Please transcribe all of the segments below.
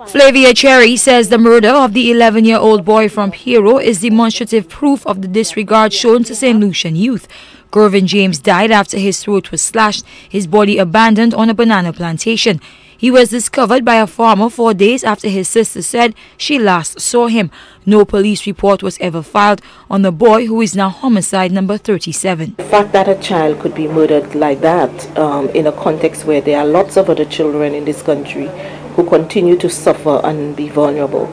Flavia Cherry says the murder of the 11-year-old boy from Hero is demonstrative proof of the disregard shown to St. Lucian youth. Gervin James died after his throat was slashed, his body abandoned on a banana plantation. He was discovered by a farmer 4 days after his sister said she last saw him. No police report was ever filed on the boy, who is now homicide number 37. The fact that a child could be murdered like that in a context where there are lots of other children in this country who continue to suffer and be vulnerable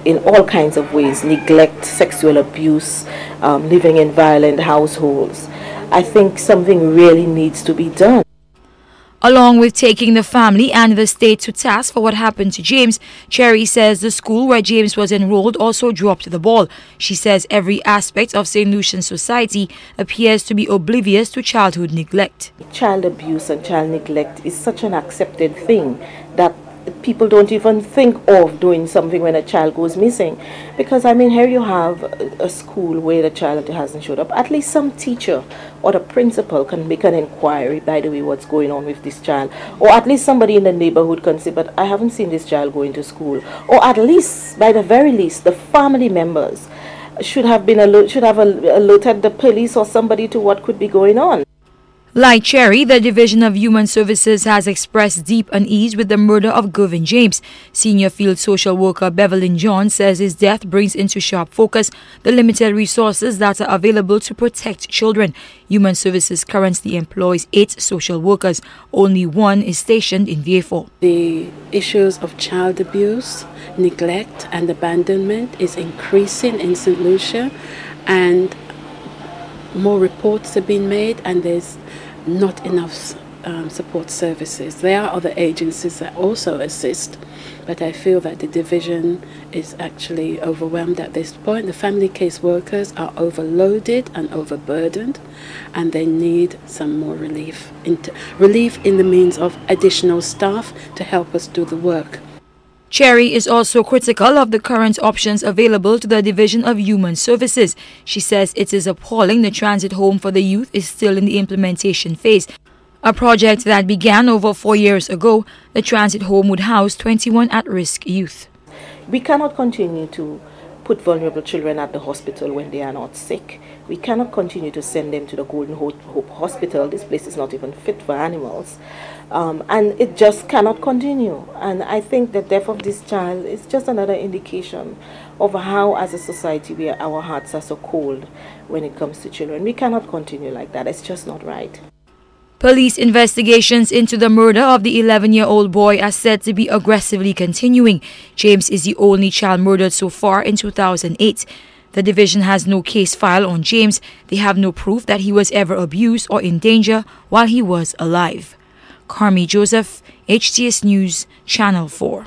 in all kinds of ways, neglect, sexual abuse, living in violent households, I think something really needs to be done. Along with taking the family and the state to task for what happened to James, Cherry says the school where James was enrolled also dropped the ball. She says every aspect of St. Lucian society appears to be oblivious to childhood neglect. Child abuse and child neglect is such an accepted thing that people don't even think of doing something when a child goes missing. Because, I mean, here you have a school where the child hasn't showed up. At least some teacher or the principal can make an inquiry, by the way, what's going on with this child. Or at least somebody in the neighborhood can say, but I haven't seen this child going to school. Or at least, by the very least, the family members should have alerted the police or somebody to what could be going on. Like Cherry, the Division of Human Services has expressed deep unease with the murder of Gervin James. Senior field social worker Bevelyn John says his death brings into sharp focus the limited resources that are available to protect children. Human Services currently employs 8 social workers. Only 1 is stationed in Vieux-Fort. The issues of child abuse, neglect and abandonment is increasing in St. Lucia, and more reports have been made, and there's not enough support services. There are other agencies that also assist, but I feel that the division is actually overwhelmed at this point. The family case workers are overloaded and overburdened, and they need some more relief in the means of additional staff to help us do the work. Cherry is also critical of the current options available to the Division of Human Services. She says it is appalling the transit home for the youth is still in the implementation phase. A project that began over 4 years ago, the transit home would house 21 at-risk youth. We cannot continue to put vulnerable children at the hospital when they are not sick. We cannot continue to send them to the Golden Hope Hospital. This place is not even fit for animals. And it just cannot continue. And I think the death of this child is just another indication of how, as a society, our hearts are so cold when it comes to children. We cannot continue like that. It's just not right. Police investigations into the murder of the 11-year-old boy are said to be aggressively continuing. James is the only child murdered so far in 2008. The division has no case file on James. They have no proof that he was ever abused or in danger while he was alive. Carmi Joseph, HTS News, Channel 4.